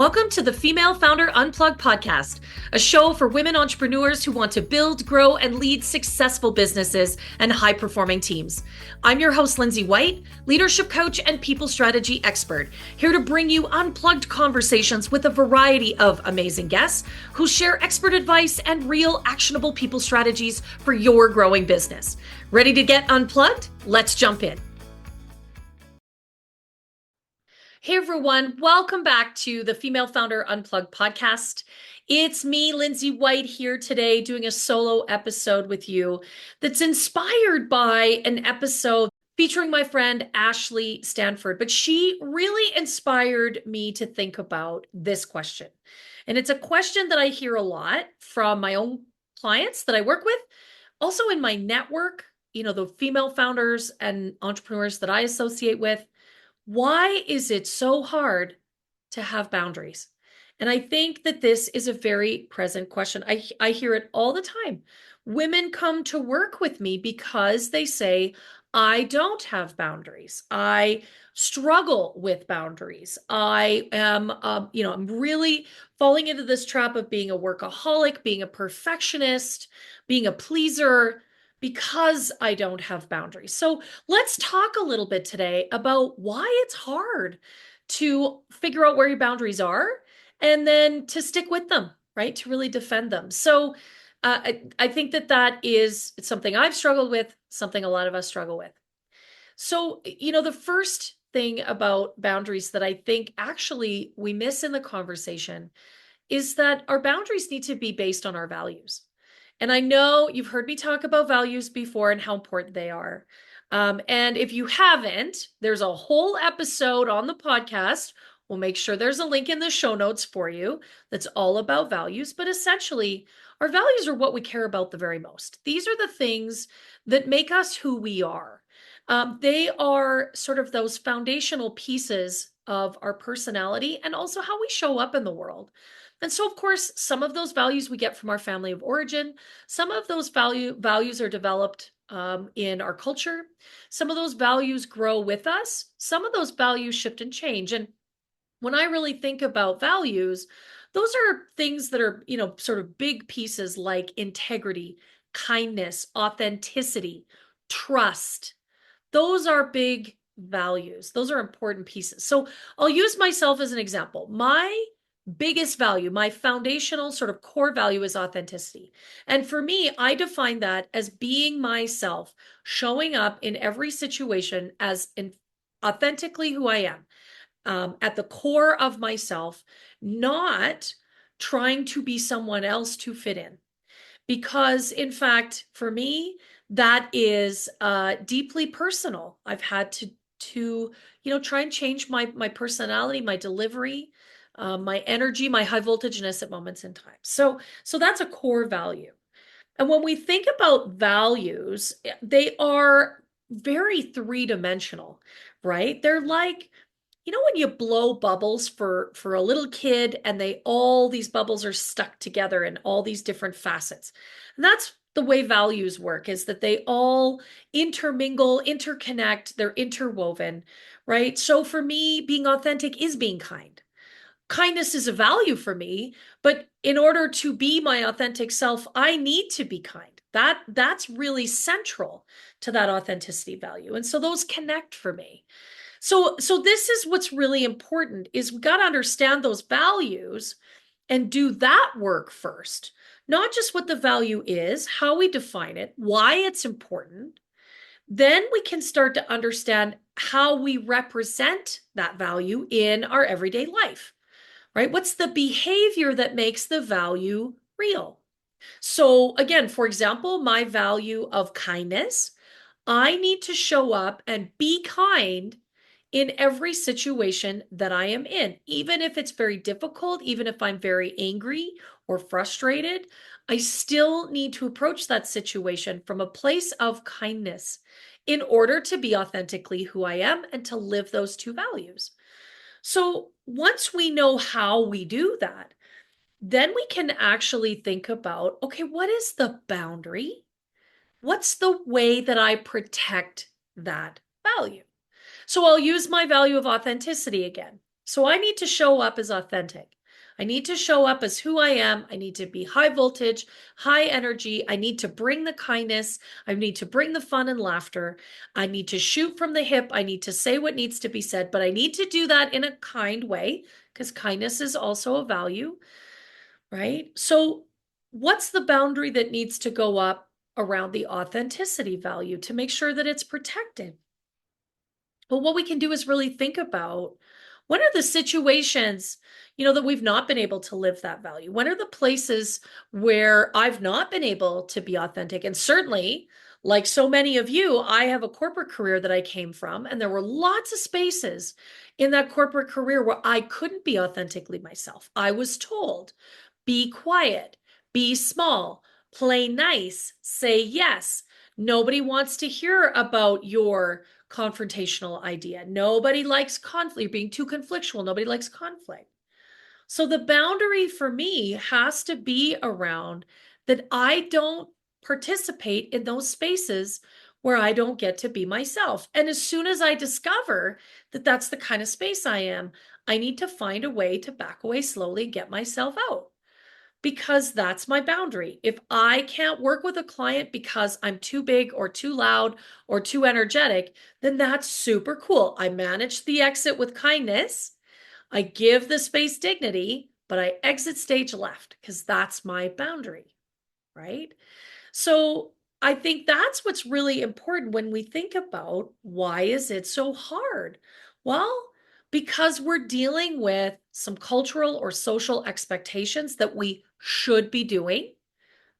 Welcome to the Female Founder Unplugged podcast, a show for women entrepreneurs who want to build, grow, and lead successful businesses and high-performing teams. I'm your host, Lindsay White, leadership coach and people strategy expert, here to bring you unplugged conversations with a variety of amazing guests who share expert advice and real actionable people strategies for your growing business. Ready to get unplugged? Let's jump in. Hey everyone, welcome back to the Female Founder Unplugged podcast. It's me, Lindsay White, here today doing a solo episode with you that's inspired by an episode featuring my friend Ashley Stanford, but she really inspired me to think about this question. And it's a question that I hear a lot from my own clients that I work with, also in my network, the female founders and entrepreneurs that I associate with. Why is it so hard to have boundaries? And I think that this is a very present question. I hear it all the time. Women come to work with me because they say, I don't have boundaries. I struggle with boundaries. I am, I'm really falling into this trap of being a workaholic, being a perfectionist, being a pleaser, because I don't have boundaries. So let's talk a little bit today about why it's hard to figure out where your boundaries are and then to stick with them, right? To really defend them. So I think that is something I've struggled with, something a lot of us struggle with. So, the first thing about boundaries that I think actually we miss in the conversation is that our boundaries need to be based on our values. And I know you've heard me talk about values before and how important they are. And if you haven't, there's a whole episode on the podcast. We'll make sure there's a link in the show notes for you that's all about values. But essentially, our values are what we care about the very most. These are the things that make us who we are. They are sort of those foundational pieces of our personality and also how we show up in the world. And so, of course, some of those values we get from our family of origin. Some of those values are developed in our culture. Some of those values grow with us. Some of those values shift and change. And when I really think about values, those are things that are, sort of big pieces like integrity, kindness, authenticity, trust. Those are big values. Those are important pieces. So I'll use myself as an example. My biggest value, my foundational sort of core value is authenticity. And for me, I define that as being myself, showing up in every situation as authentically who I am, at the core of myself, not trying to be someone else to fit in. Because in fact, for me, that is deeply personal. I've had to try and change my personality, my delivery, my energy, my high voltageness at moments in time. So that's a core value. And when we think about values, they are very three-dimensional, right? They're like, when you blow bubbles for a little kid and all these bubbles are stuck together in all these different facets. And that's the way values work, is that they all intermingle, interconnect, they're interwoven, right? So for me, being authentic is being kind. Kindness is a value for me, but in order to be my authentic self, I need to be kind. That's really central to that authenticity value. And so those connect for me. So this is what's really important, is we got to understand those values and do that work first. Not just what the value is, how we define it, why it's important. Then we can start to understand how we represent that value in our everyday life, right? What's the behavior that makes the value real? So again, for example, my value of kindness, I need to show up and be kind in every situation that I am in, even if it's very difficult, even if I'm very angry or frustrated, I still need to approach that situation from a place of kindness in order to be authentically who I am and to live those two values. So once we know how we do that, then we can actually think about, okay, what is the boundary? What's the way that I protect that value? So I'll use my value of authenticity again. So I need to show up as authentic. I need to show up as who I am. I need to be high voltage, high energy. I need to bring the kindness. I need to bring the fun and laughter. I need to shoot from the hip. I need to say what needs to be said, but I need to do that in a kind way because kindness is also a value, right? So, what's the boundary that needs to go up around the authenticity value to make sure that it's protected? Well, what we can do is really think about what are the situations, that we've not been able to live that value? When are the places where I've not been able to be authentic? And certainly, like so many of you, I have a corporate career that I came from, and there were lots of spaces in that corporate career where I couldn't be authentically myself. I was told, be quiet, be small, play nice, say yes. Nobody wants to hear about your confrontational idea. Nobody likes conflict. You're being too conflictual. Nobody likes conflict. So the boundary for me has to be around that I don't participate in those spaces where I don't get to be myself. And as soon as I discover that that's the kind of space I am, I need to find a way to back away slowly and get myself out because that's my boundary. If I can't work with a client because I'm too big or too loud or too energetic, then that's super cool. I manage the exit with kindness. I give the space dignity, but I exit stage left because that's my boundary, right? So I think that's what's really important when we think about why is it so hard? Well, because we're dealing with some cultural or social expectations that we should be doing.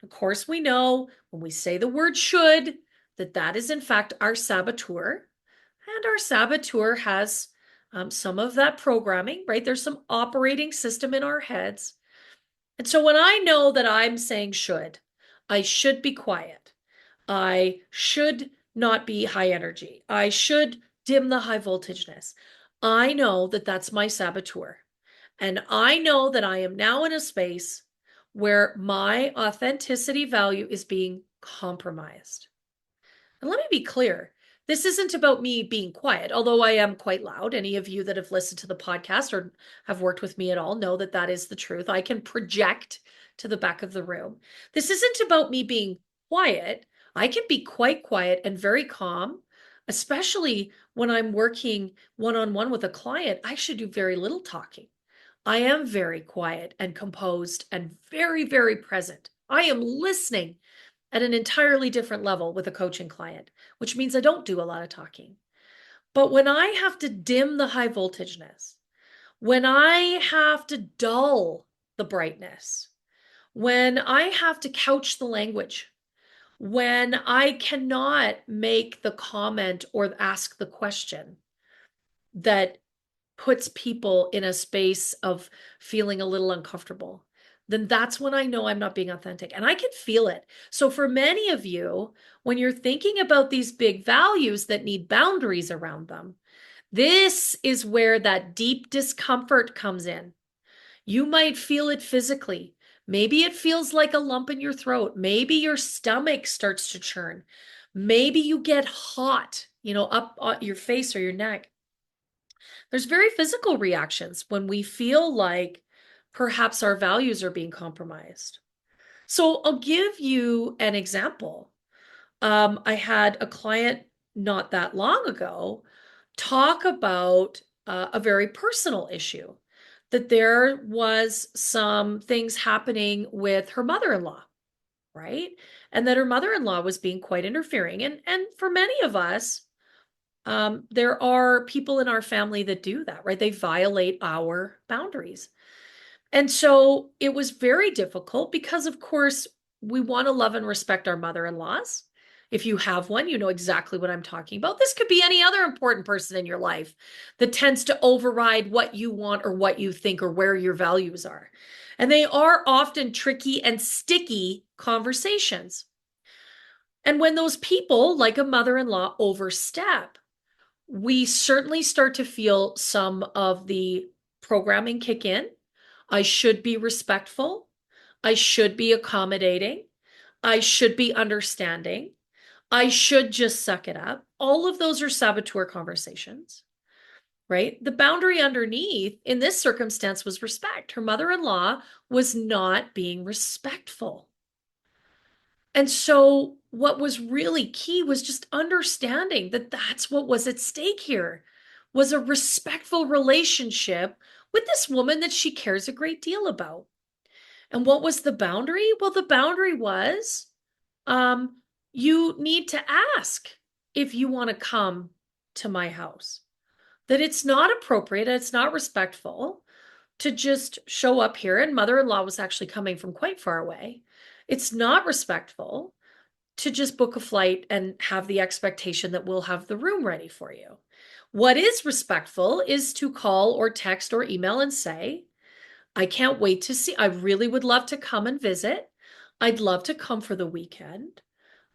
Of course, we know when we say the word should, that that is in fact our saboteur. And our saboteur has some of that programming, right? There's some operating system in our heads. And so when I know that I'm saying should, I should be quiet. I should not be high energy. I should dim the high voltageness. I know that that's my saboteur. And I know that I am now in a space where my authenticity value is being compromised. And let me be clear, this isn't about me being quiet, although I am quite loud. Any of you that have listened to the podcast or have worked with me at all know that that is the truth. I can project to the back of the room. This isn't about me being quiet. I can be quite quiet and very calm, especially when I'm working one on one with a client. I should do very little talking. I am very quiet and composed and very, very present. I am listening at an entirely different level with a coaching client, which means I don't do a lot of talking. But when I have to dim the high voltageness, when I have to dull the brightness, when I have to couch the language, when I cannot make the comment or ask the question that puts people in a space of feeling a little uncomfortable, then that's when I know I'm not being authentic. And I can feel it. So for many of you, when you're thinking about these big values that need boundaries around them, this is where that deep discomfort comes in. You might feel it physically. Maybe it feels like a lump in your throat. Maybe your stomach starts to churn. Maybe you get hot, up on your face or your neck. There's very physical reactions when we feel like perhaps our values are being compromised. So I'll give you an example. I had a client not that long ago talk about a very personal issue, that there was some things happening with her mother-in-law, right? And that her mother-in-law was being quite interfering. And for many of us, there are people in our family that do that, right? They violate our boundaries. And so it was very difficult because, of course, we want to love and respect our mother-in-laws. If you have one, you know exactly what I'm talking about. This could be any other important person in your life that tends to override what you want or what you think or where your values are. And they are often tricky and sticky conversations. And when those people, like a mother-in-law, overstep, we certainly start to feel some of the programming kick in. I should be respectful. I should be accommodating. I should be understanding. I should just suck it up. All of those are saboteur conversations, right? The boundary underneath in this circumstance was respect. Her mother-in-law was not being respectful. And so what was really key was just understanding that that's what was at stake here, was a respectful relationship with this woman that she cares a great deal about. And what was the boundary? Well, the boundary was um, you need to ask if you want to come to my house. That it's not appropriate, it's not respectful to just show up here. And mother-in-law was actually coming from quite far away. It's not respectful to just book a flight and have the expectation that we'll have the room ready for you. What is respectful is to call or text or email and say, I can't wait to see. I really would love to come and visit. I'd love to come for the weekend.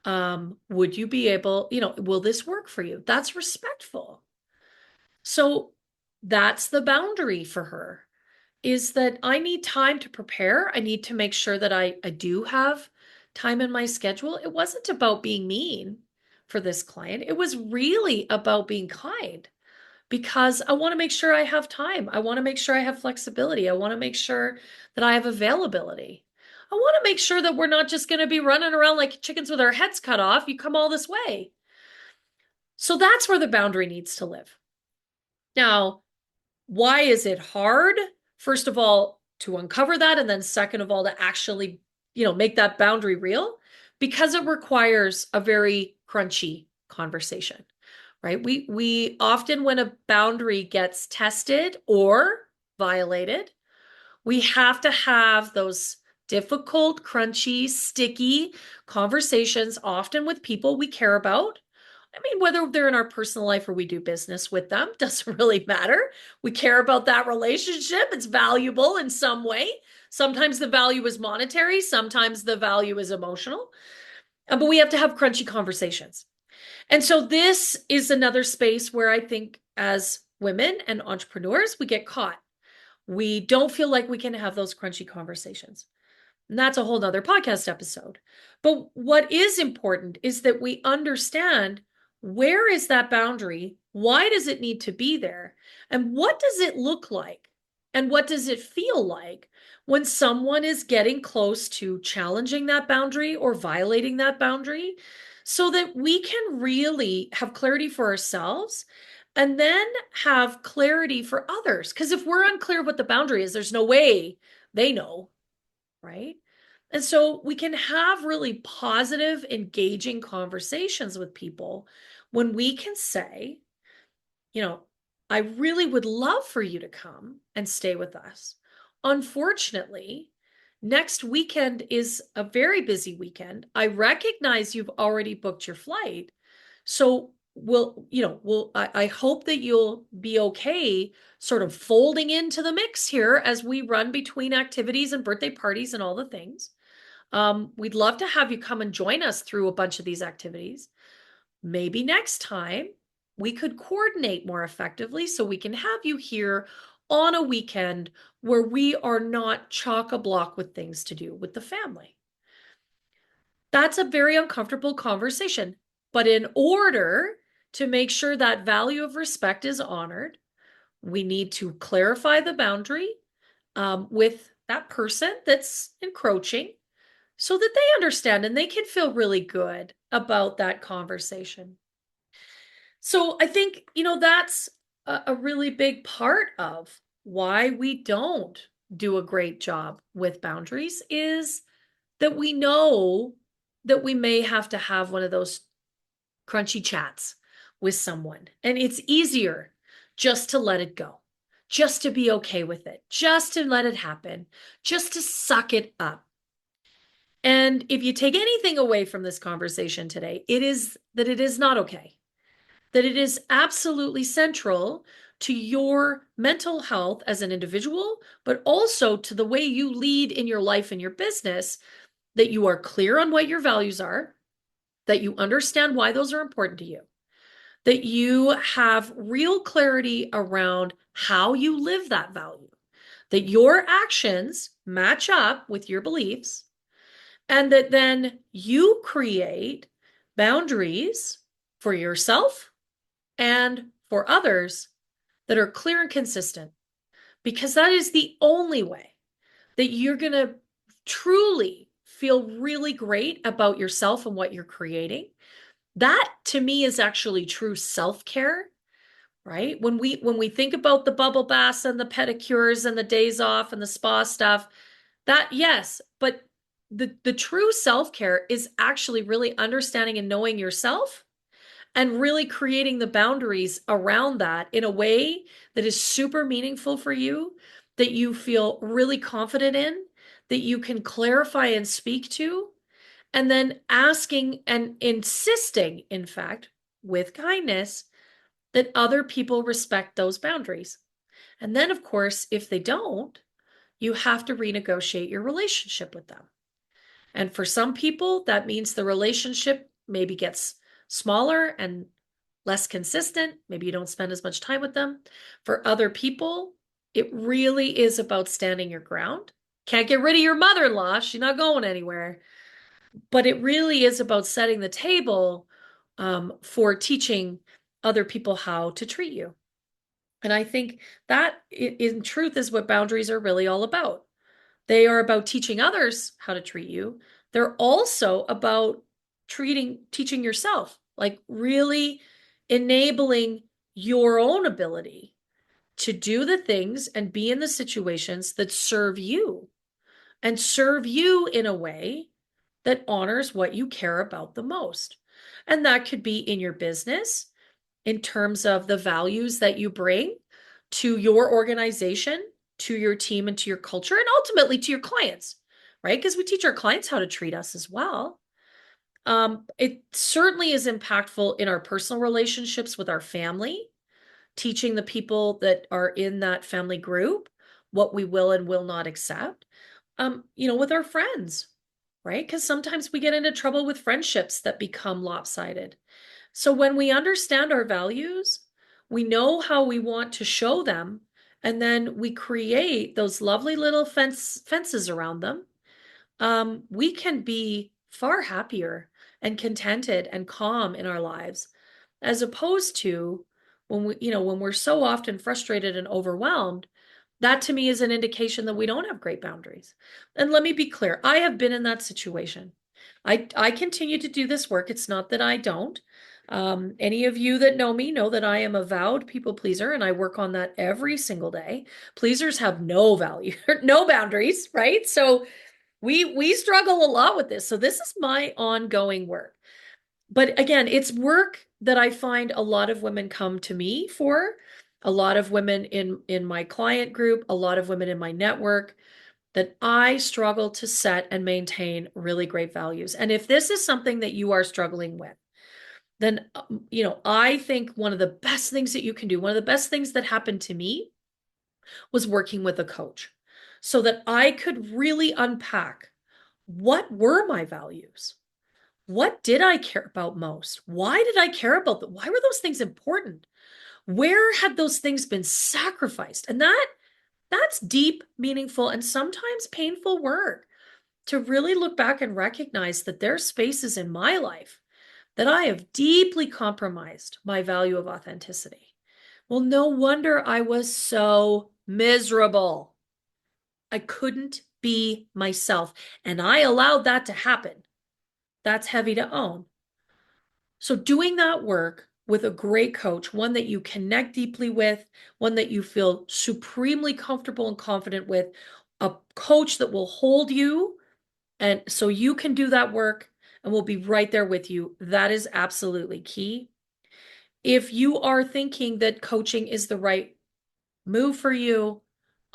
Would you be able, will this work for you? That's respectful. So that's the boundary for her, is that I need time to prepare. I need to make sure that I do have time in my schedule. It wasn't about being mean for this client. It was really about being kind because I want to make sure I have time. I want to make sure I have flexibility. I want to make sure that I have availability. I want to make sure that we're not just going to be running around like chickens with our heads cut off. You come all this way. So that's where the boundary needs to live. Now, why is it hard? First of all, to uncover that, and then second of all, to actually, make that boundary real, because it requires a very crunchy conversation, right? We often, when a boundary gets tested or violated, we have to have those difficult, crunchy, sticky conversations, often with people we care about. I mean, whether they're in our personal life or we do business with them, doesn't really matter. We care about that relationship. It's valuable in some way. Sometimes the value is monetary, sometimes the value is emotional. But we have to have crunchy conversations. And so this is another space where I think as women and entrepreneurs, we get caught. We don't feel like we can have those crunchy conversations. And that's a whole nother podcast episode. But what is important is that we understand, where is that boundary? Why does it need to be there? And what does it look like? And what does it feel like when someone is getting close to challenging that boundary or violating that boundary, so that we can really have clarity for ourselves and then have clarity for others? Because if we're unclear what the boundary is, there's no way they know, right? And so we can have really positive, engaging conversations with people when we can say, I really would love for you to come and stay with us. Unfortunately, next weekend is a very busy weekend. I recognize you've already booked your flight. So I hope that you'll be okay sort of folding into the mix here as we run between activities and birthday parties and all the things. We'd love to have you come and join us through a bunch of these activities. Maybe next time we could coordinate more effectively so we can have you here on a weekend where we are not chock-a-block with things to do with the family. That's a very uncomfortable conversation. But in order to make sure that value of respect is honored, we need to clarify the boundary with that person that's encroaching so that they understand and they can feel really good about that conversation. So I think, that's a really big part of why we don't do a great job with boundaries, is that we know that we may have to have one of those crunchy chats with someone. And it's easier just to let it go, just to be okay with it, just to let it happen, just to suck it up. And if you take anything away from this conversation today, it is that it is not okay, that it is absolutely central to your mental health as an individual, but also to the way you lead in your life and your business, that you are clear on what your values are, that you understand why those are important to you, that you have real clarity around how you live that value, that your actions match up with your beliefs, and that then you create boundaries for yourself and for others that are clear and consistent, because that is the only way that you're going to truly feel really great about yourself and what you're creating. That to me is actually true self-care, right? When we think about the bubble baths and the pedicures and the days off and the spa stuff, that yes, but the true self-care is actually really understanding and knowing yourself and really creating the boundaries around that in a way that is super meaningful for you, that you feel really confident in, that you can clarify and speak to, and then asking and insisting, in fact, with kindness, that other people respect those boundaries. And then, of course, if they don't, you have to renegotiate your relationship with them. And for some people, that means the relationship maybe gets smaller and less consistent. Maybe you don't spend as much time with them. For other people, it really is about standing your ground. Can't get rid of your mother-in-law. She's not going anywhere. But it really is about setting the table for teaching other people how to treat you. And I think that in truth is what boundaries are really all about. They are about teaching others how to treat you. They're also about teaching yourself, like really enabling your own ability to do the things and be in the situations that serve you and serve you in a way that honors what you care about the most. And that could be in your business in terms of the values that you bring to your organization, to your team, and to your culture, and ultimately to your clients, right? Because we teach our clients how to treat us as well. It certainly is impactful in our personal relationships with our family, teaching the people that are in that family group what we will and will not accept. With our friends, right? Because sometimes we get into trouble with friendships that become lopsided. So when we understand our values, we know how we want to show them, and then we create those lovely little fences around them. We can be far happier and contented and calm in our lives, as opposed to when we're so often frustrated and overwhelmed. That to me is an indication that we don't have great boundaries. And let me be clear, I have been in that situation. I continue to do this work. It's not that I don't. Any of you that know me know that I am a vowed people pleaser, and I work on that every single day. Pleasers have no value, no boundaries, right? So we struggle a lot with this. So this is my ongoing work. But again, it's work that I find a lot of women come to me for, a lot of women in my client group, a lot of women in my network, that I struggle to set and maintain really great values. And if this is something that you are struggling with, then I think one of the best things that you can do, one of the best things that happened to me was working with a coach so that I could really unpack what were my values? What did I care about most? Why did I care about them? Why were those things important? Where had those things been sacrificed? And that's deep, meaningful, and sometimes painful work to really look back and recognize that there are spaces in my life that I have deeply compromised my value of authenticity. Well, no wonder I was so miserable. I couldn't be myself, and I allowed that to happen. That's heavy to own. So doing that work with a great coach, one that you connect deeply with, one that you feel supremely comfortable and confident with, a coach that will hold you and so you can do that work and will be right there with you. That is absolutely key. If you are thinking that coaching is the right move for you,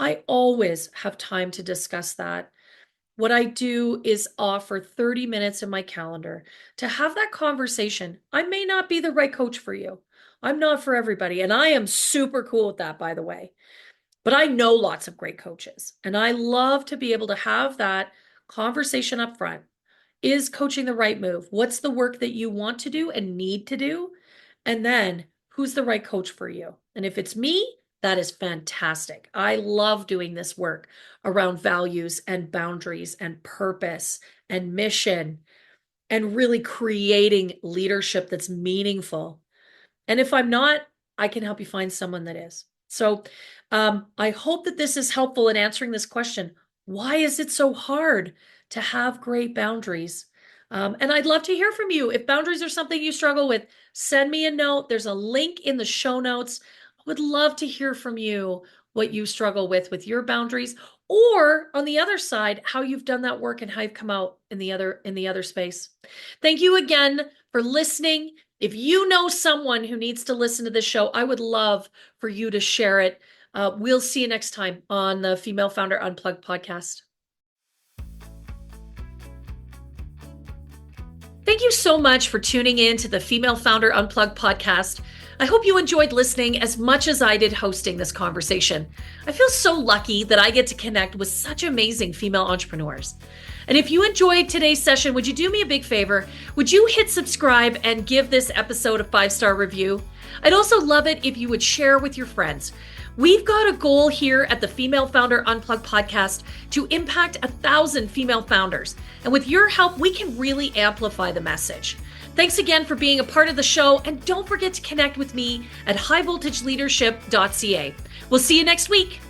I always have time to discuss that. What I do is offer 30 minutes in my calendar to have that conversation. I may not be the right coach for you. I'm not for everybody. And I am super cool with that, by the way. But I know lots of great coaches. And I love to be able to have that conversation up front. Is coaching the right move? What's the work that you want to do and need to do? And then who's the right coach for you? And if it's me, that is fantastic. I love doing this work around values and boundaries and purpose and mission and really creating leadership that's meaningful. And if I'm not, I can help you find someone that is. So I hope that this is helpful in answering this question. Why is it so hard to have great boundaries? And I'd love to hear from you. If boundaries are something you struggle with, send me a note. There's a link in the show notes. I would love to hear from you what you struggle with your boundaries, or on the other side, how you've done that work and how you've come out in the other space. Thank you again for listening. If you know someone who needs to listen to this show, I would love for you to share it. We'll see you next time on the Female Founder Unplugged podcast. Thank you so much for tuning in to the Female Founder Unplugged podcast. I hope you enjoyed listening as much as I did hosting this conversation. I feel so lucky that I get to connect with such amazing female entrepreneurs. And if you enjoyed today's session, would you do me a big favor? Would you hit subscribe and give this episode a 5-star review? I'd also love it if you would share with your friends. We've got a goal here at the Female Founder Unplugged podcast to impact 1,000 female founders. And with your help, we can really amplify the message. Thanks again for being a part of the show. And don't forget to connect with me at highvoltageleadership.ca. We'll see you next week.